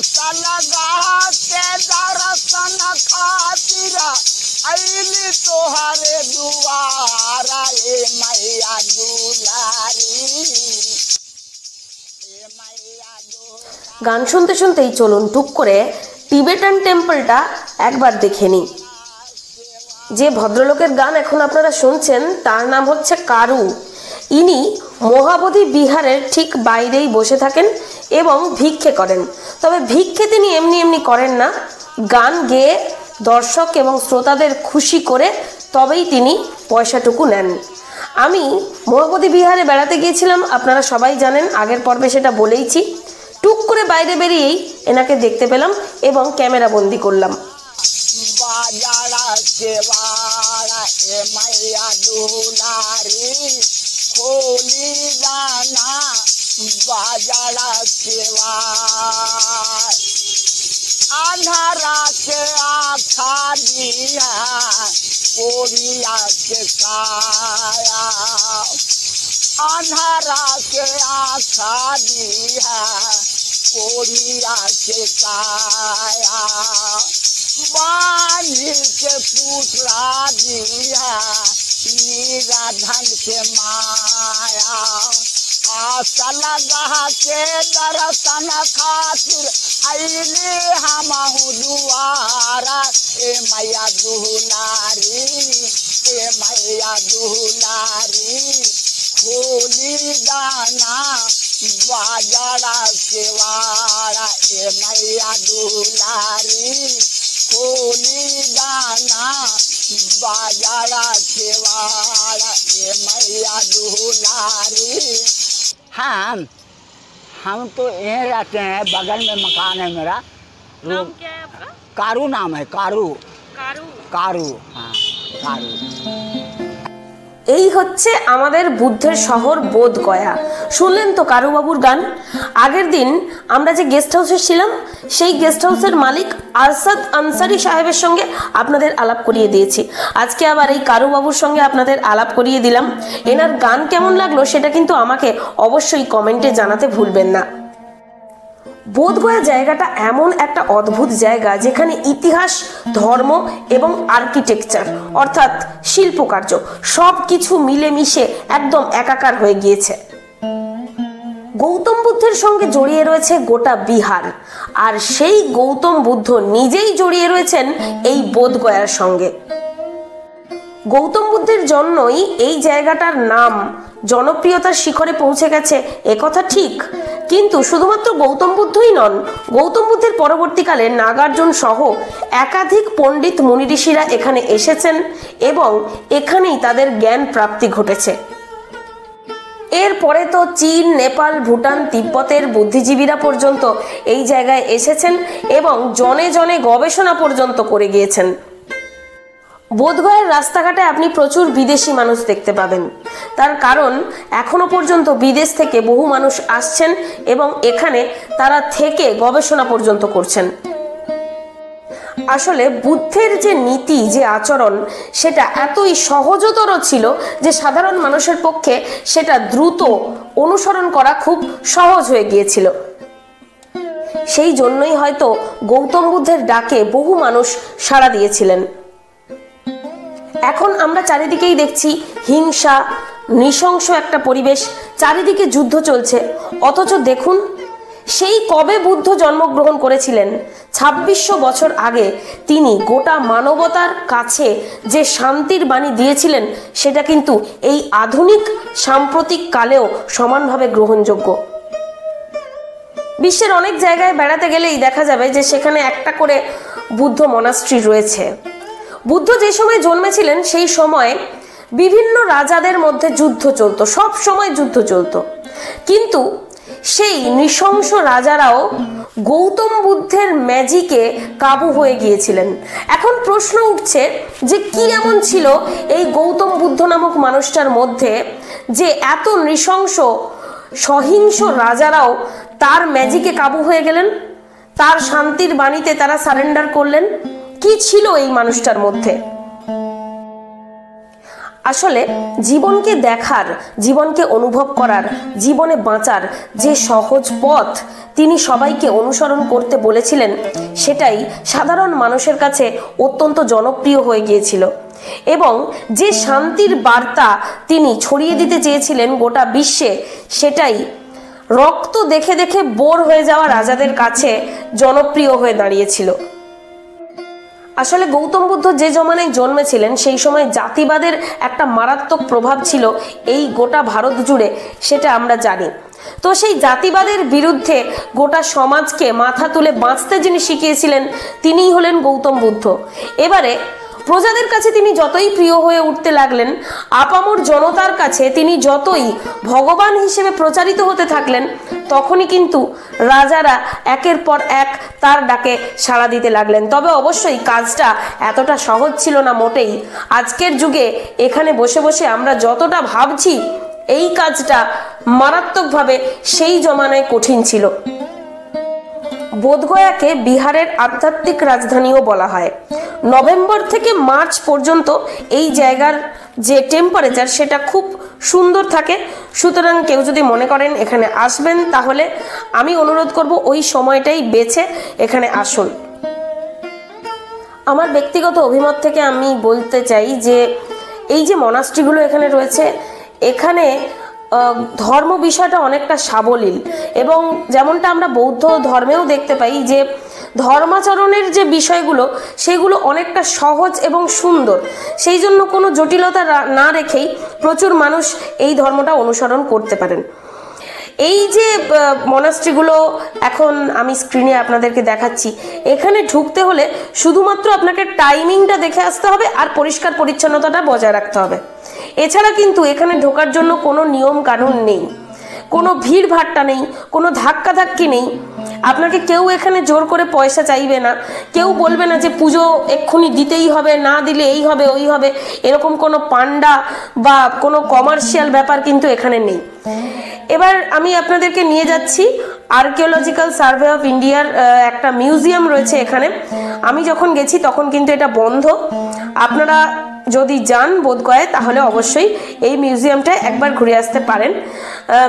आशा लगा के दर्शन खातिर आईली तोहरे दुआरा ए मैया दुलारी। গান শুনতে শুনতেই চলুন টুক করে টিবেটান টেম্পলটা একবার দেখে নিই। যে ভদ্রলোকের গান এখন আপনারা শুনছেন তার নাম হচ্ছে কারু। ইনি মহাবোধি বিহারের ঠিক বাইরেই বসে থাকেন এবং ভিক্ষে করেন। তবে ভিক্ষে তিনি এমনি এমনি করেন না, গান গেয়ে দর্শক এবং শ্রোতাদের খুশি করে তবেই তিনি পয়সাটুকু নেন। আমি মহাবোধি বিহারে বেড়াতে গিয়েছিলাম, আপনারা সবাই জানেন, আগের পর্বে সেটা বলেইছি। টুক করে বাইরে বেরিয়েই এনাকে দেখতে পেলাম এবং ক্যামেরা বন্দি করলাম। बाजारा सेवाड़ा ए मैया दुलारी खोली दाना बाजारा सेवा अंधारा के आखा दिया कोरिया के काया अंधारा के आखा दिया कोरिया के काया वाणी के पुतला दिया निराधन के माया आशा लगा के दर्शन खातिर आईली हमहु दुआरा ए मैया दुलारी ए मैया दुलारी खोली दाना बाजारा सेवाड़ा ए मैया दुलारी खोली दाना बाजारा सेवाड़ा ए मैया दुलारी। हम तो यहीं रहते हैं, बगल में मकान है मेरा। नाम क्या है आपका? कारू नाम है, कारू। কারু। कारू, हाँ कारू। এই হচ্ছে আমাদের বুদ্ধের শহর বোধগয়া। শুনলেন তো কারুবাবুর গান। আগের দিন আমরা যে গেস্ট হাউসে ছিলাম সেই গেস্ট হাউসের মালিক আরশাদ আনসারি সাহেবের সঙ্গে আপনাদের আলাপ করিয়ে দিয়েছি। আজকে আবার এই কারুবাবুর সঙ্গে আপনাদের আলাপ করিয়ে দিলাম। এনার গান কেমন লাগলো সেটা কিন্তু আমাকে অবশ্যই কমেন্টে জানাতে ভুলবেন না। বোধগয়া জায়গাটা এমন একটা অদ্ভুত জায়গা যেখানে ইতিহাস, ধর্ম এবং আর্কিটেকচার অর্থাৎ শিল্পকার্য সব কিছু মিলেমিশে একদম একাকার হয়ে গিয়েছে। গৌতম বুদ্ধের সঙ্গে জড়িয়ে রয়েছে গোটা বিহার, আর সেই গৌতম বুদ্ধ নিজেই জড়িয়ে রয়েছেন এই বোধগয়ার সঙ্গে। গৌতম বুদ্ধের জন্যই এই জায়গাটার নাম জনপ্রিয়তার শিখরে পৌঁছে গেছে একথা ঠিক, কিন্তু শুধুমাত্র গৌতম বুদ্ধই নন, গৌতম বুদ্ধের পরবর্তীকালে নাগার্জুন সহ একাধিক পণ্ডিত মুনি ঋষিরা এখানে এসেছেন এবং এখানেই তাদের জ্ঞান প্রাপ্তি ঘটেছে। এরপরে তো চীন, নেপাল, ভুটান, তিব্বতের বুদ্ধিজীবীরা পর্যন্ত এই জায়গায় এসেছেন এবং জনে জনে গবেষণা পর্যন্ত করে গিয়েছেন। বোধগয়ার রাস্তাঘাটে আপনি প্রচুর বিদেশি মানুষ দেখতে পাবেন, তার কারণ এখনো পর্যন্ত বিদেশ থেকে বহু মানুষ আসছেন এবং এখানে তারা থেকে গবেষণা পর্যন্ত করছেন। আসলে বুদ্ধের যে নীতি, যে আচরণ, সেটা এতই সহজতর ছিল যে সাধারণ মানুষের পক্ষে সেটা দ্রুত অনুসরণ করা খুব সহজ হয়ে গিয়েছিল। সেই জন্যই হয়তো গৌতম বুদ্ধের ডাকে বহু মানুষ সাড়া দিয়েছিলেন। এখন আমরা চারিদিকেই দেখছি হিংসা, নৃশংস একটা পরিবেশ, চারিদিকে যুদ্ধ চলছে। অথচ দেখুন, সেই কবে বুদ্ধ জন্মগ্রহণ করেছিলেন 2600 বছর আগে, তিনি গোটা মানবতার কাছে যে শান্তির বাণী দিয়েছিলেন সেটা কিন্তু এই আধুনিক সাম্প্রতিক কালেও সমানভাবে গ্রহণযোগ্য। বিশ্বের অনেক জায়গায় বেড়াতে গেলেই দেখা যাবে যে সেখানে একটা করে বুদ্ধ মনাস্ট্রি রয়েছে। বুদ্ধ যে সময় জন্মেছিলেন সেই সময় বিভিন্ন রাজাদের মধ্যে যুদ্ধ চলতো, সব সময় যুদ্ধ চলতো, কিন্তু সেই নৃশংস রাজারাও গৌতম বুদ্ধের ম্যাজিকে কাবু হয়ে গিয়েছিলেন। এখন প্রশ্ন উঠছে যে কি এমন ছিল এই গৌতম বুদ্ধ নামক মানুষটার মধ্যে যে এত নৃশংস সহিংস রাজারাও তার ম্যাজিকে কাবু হয়ে গেলেন, তার শান্তির বাণীতে তারা সারেন্ডার করলেন। কি ছিল এই মানুষটার মধ্যে? আসলে জীবনকে দেখার, জীবনকে অনুভব করার, জীবনে বাঁচার যে সহজ পথ তিনি সবাইকে অনুসরণ করতে বলেছিলেন, সেটাই সাধারণ মানুষের কাছে অত্যন্ত জনপ্রিয় হয়ে গিয়েছিল। এবং যে শান্তির বার্তা তিনি ছড়িয়ে দিতে চেয়েছিলেন গোটা বিশ্বে, সেটাই রক্ত দেখে দেখে বোর হয়ে যাওয়া রাজাদের কাছে জনপ্রিয় হয়ে দাঁড়িয়েছিল। আসলে গৌতম বুদ্ধ যে জমানায় জন্মেছিলেন সেই সময় জাতিবাদের একটা মারাত্মক প্রভাব ছিল এই গোটা ভারত জুড়ে, সেটা আমরা জানি। তো সেই জাতিবাদের বিরুদ্ধে গোটা সমাজকে মাথা তুলে বাঁচতে যিনি শিখিয়েছিলেন তিনিই হলেন গৌতম বুদ্ধ। এবারে প্রজাদের কাছে তিনি যতই প্রিয় হয়ে উঠতে লাগলেন, আপামর জনতার কাছে তিনি যতই ভগবান হিসেবে প্রচারিত হতে থাকলেন, তখনই কিন্তু রাজারা একের পর এক তার ডাকে সাড়া দিতে লাগলেন। তবে অবশ্যই কাজটা এতটা সহজ ছিল না মোটেই। আজকের যুগে এখানে বসে বসে আমরা যতটা ভাবছি, এই কাজটা মারাত্মকভাবে সেই জমানায় কঠিন ছিল। বোধগয়াকে বিহারের আধ্যাত্মিক রাজধানীও বলা হয়। নভেম্বর থেকে মার্চ পর্যন্ত এই জায়গার যে টেম্পারেচার সেটা খুব সুন্দর থাকে। সুতরাং কেউ যদি মনে করেন এখানে আসবেন, তাহলে আমি অনুরোধ করব ওই সময়টাই বেছে এখানে আসুন। আমার ব্যক্তিগত অভিমত থেকে আমি বলতে চাই যে এই যে মনাস্ট্রিগুলো এখানে রয়েছে, এখানে ধর্ম বিষয়টা অনেকটা সাবলীল, এবং যেমনটা আমরা বৌদ্ধ ধর্মেও দেখতে পাই যে ধর্মাচরণের যে বিষয়গুলো সেগুলো অনেকটা সহজ এবং সুন্দর। সেই জন্য কোনো জটিলতা না রেখেই প্রচুর মানুষ এই ধর্মটা অনুসরণ করতে পারেন। এই যে মনাস্ট্রিগুলো এখন আমি স্ক্রিনে আপনাদেরকে দেখাচ্ছি, এখানে ঢুকতে হলে শুধুমাত্র আপনাকে টাইমিংটা দেখে আসতে হবে আর পরিষ্কার পরিচ্ছন্নতাটা বজায় রাখতে হবে। এছাড়া কিন্তু এখানে ঢোকার জন্য কোনো নিয়ম কানুন নেই, কোনো ভিড় ভাট্টা নেই, কোনো ধাক্কাধাক্কি নেই। আপনাকে কেউ এখানে জোর করে পয়সা চাইবে না, কেউ বলবে না যে পুজো এক্ষুনি দিতেই হবে, না দিলে এই হবে ওই হবে, এরকম কোনো পান্ডা বা কোনো কমার্শিয়াল ব্যাপার কিন্তু এখানে নেই। এবার আমি আপনাদেরকে নিয়ে যাচ্ছি আর্কিওলজিক্যাল সার্ভে অফ ইন্ডিয়ার একটা মিউজিয়াম রয়েছে এখানে। আমি যখন গেছি তখন কিন্তু এটা বন্ধ। আপনারা যদি যান বোধগয়ায় তাহলে অবশ্যই এই মিউজিয়ামটা একবার ঘুরে আসতে পারেন।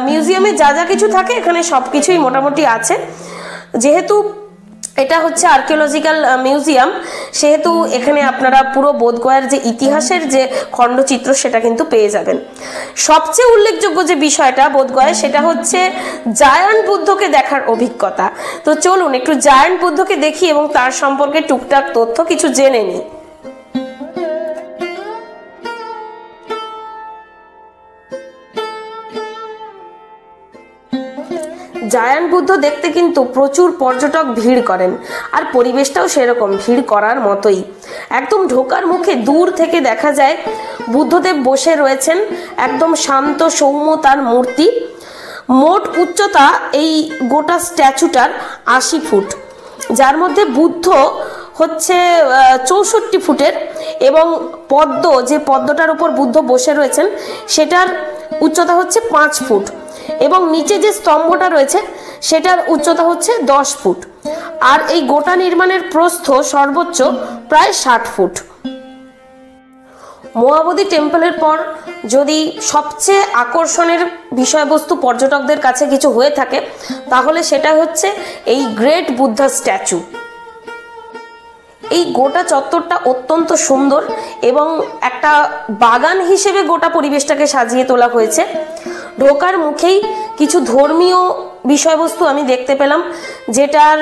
মিউজিয়ামে যা যা কিছু থাকে এখানে সব কিছুই মোটামুটি আছে। যেহেতু এটা হচ্ছে আর্কিওলজিক্যাল মিউজিয়াম, সেহেতু এখানে আপনারা পুরো বোধগয়ার যে ইতিহাসের যে খণ্ডচিত্র সেটা কিন্তু পেয়ে যাবেন। সবচেয়ে উল্লেখযোগ্য যে বিষয়টা বোধগয়ায়, সেটা হচ্ছে জায়ান্ট বুদ্ধকে দেখার অভিজ্ঞতা। তো চলুন একটু জায়ান্ট বুদ্ধকে দেখি এবং তার সম্পর্কে টুকটাক তথ্য কিছু জেনে নিই। জায়ান্ট বুদ্ধ দেখতে কিন্তু প্রচুর পর্যটক ভিড় করেন, আর পরিবেশটাও সেরকম ভিড় করার মতোই। একদম ঢোকার মুখে দূর থেকে দেখা যায় বুদ্ধদেব বসে রয়েছেন, একদম শান্ত সৌম্য তার মূর্তি। মোট উচ্চতা এই গোটা স্ট্যাচুটার 80 ফুট, যার মধ্যে বুদ্ধ হচ্ছে 64 ফুটের, এবং পদ্ম, যে পদ্মটার উপর বুদ্ধ বসে রয়েছেন সেটার উচ্চতা হচ্ছে 5 ফুট, এবং নিচে যে স্তম্ভটা রয়েছে সেটার উচ্চতা হচ্ছে 10 ফুট। আর এই গোটা নির্মাণের প্রস্থ সর্বোচ্চ প্রায় 60 ফুট। মহাবোধি টেম্পলের পর যদি সবচেয়ে আকর্ষণের বিষয়বস্তু পর্যটকদের কাছে কিছু হয়ে থাকে, তাহলে সেটা হচ্ছে এই গ্রেট বুদ্ধা স্ট্যাচু। এই গোটা চত্বরটা অত্যন্ত সুন্দর এবং একটা বাগান হিসেবে গোটা পরিবেশটাকে সাজিয়ে তোলা হয়েছে। ঢোকার মুখেই কিছু ধর্মীয় বিষয়বস্তু আমি দেখতে পেলাম, যেটার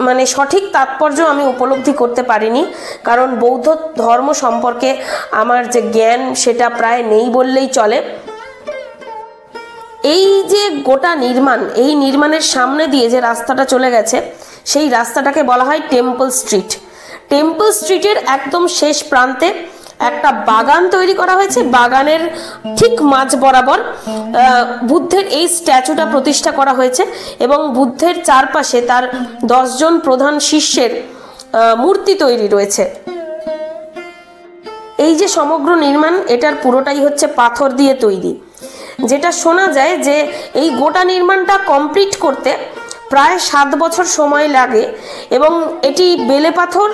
মানে সঠিক তাৎপর্য আমি উপলব্ধি করতে পারিনি, কারণ বৌদ্ধ ধর্ম সম্পর্কে আমার যে জ্ঞান সেটা প্রায় নেই বললেই চলে। এই যে গোটা নির্মাণ, এই নির্মাণের সামনে দিয়ে যে রাস্তাটা চলে গেছে সেই রাস্তাটাকে বলা হয় টেম্পল স্ট্রিট। টেম্পল স্ট্রিটের একদম শেষ প্রান্তে একটা বাগান তৈরি করা হয়েছে। বাগানের ঠিক মাঝ বরাবর বুদ্ধের এই স্ট্যাচুটা প্রতিষ্ঠা করা হয়েছে, এবং বুদ্ধের চারপাশে তার 10 জন প্রধান শিষ্যের মূর্তি তৈরি রয়েছে। এই যে সমগ্র নির্মাণ, এটার পুরোটাই হচ্ছে পাথর দিয়ে তৈরি। যেটা শোনা যায় যে এই গোটা নির্মাণটা কমপ্লিট করতে প্রায় 7 বছর সময় লাগে, এবং এটি বেলে পাথর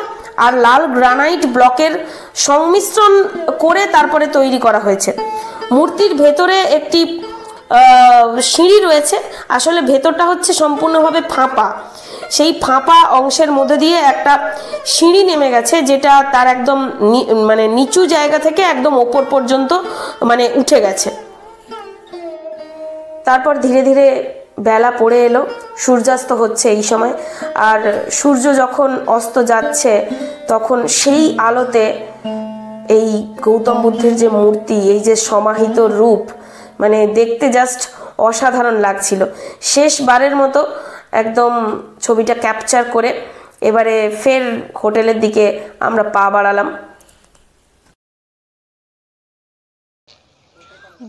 আর লাল গ্রানাইট ব্লকের সংমিশ্রণ করে তারপরে তৈরি করা হয়েছে। মূর্তির ভেতরে একটি সিঁড়ি রয়েছে, আসলে ভেতরটা হচ্ছে সম্পূর্ণভাবে ফাঁপা। সেই ফাঁপা অংশের মধ্যে দিয়ে একটা সিঁড়ি নেমে গেছে, যেটা তার একদম মানে নিচু জায়গা থেকে একদম ওপর পর্যন্ত মানে উঠে গেছে। তারপর ধীরে ধীরে বেলা পড়ে এলো, সূর্যাস্ত হচ্ছে এই সময়। আর সূর্য যখন অস্ত যাচ্ছে তখন সেই আলোতে এই গৌতম বুদ্ধের যে মূর্তি, এই যে সমাহিত রূপ, মানে দেখতে জাস্ট অসাধারণ লাগছিল। শেষবারের মতো একদম ছবিটা ক্যাপচার করে এবারে ফের হোটেলের দিকে আমরা পা বাড়ালাম।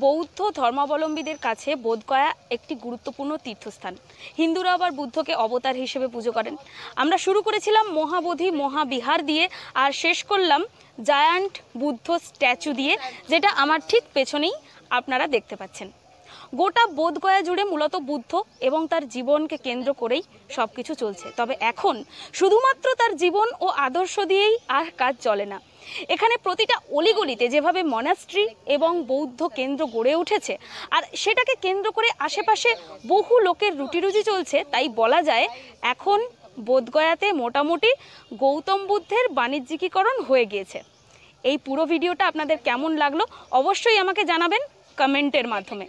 বৌদ্ধ ধর্মাবলম্বীদের কাছে বোধগয়া একটি গুরুত্বপূর্ণ তীর্থস্থান। হিন্দুরা আবার বুদ্ধকে অবতার হিসেবে পুজো করেন। আমরা শুরু করেছিলাম মহাবোধি মহাবিহার দিয়ে, আর শেষ করলাম জায়ান্ট বুদ্ধ স্ট্যাচু দিয়ে, যেটা আমার ঠিক পেছনেই আপনারা দেখতে পাচ্ছেন। গোটা বোধগয়া জুড়ে মূলত বুদ্ধ এবং তার জীবনকে কেন্দ্র করেই সব কিছু চলছে। তবে এখন শুধুমাত্র তার জীবন ও আদর্শ দিয়েই আর কাজ চলে না। এখানে প্রতিটা অলিগলিতে যেভাবে মনাস্ট্রি এবং বৌদ্ধ কেন্দ্র গড়ে উঠেছে, আর সেটাকে কেন্দ্র করে আশেপাশে বহু লোকের রুটিরুজি চলছে, তাই বলা যায় এখন বোধগয়াতে মোটামুটি গৌতম বুদ্ধের বাণিজ্যিকীকরণ হয়ে গিয়েছে। এই পুরো ভিডিওটা আপনাদের কেমন লাগলো অবশ্যই আমাকে জানাবেন কমেন্টের মাধ্যমে।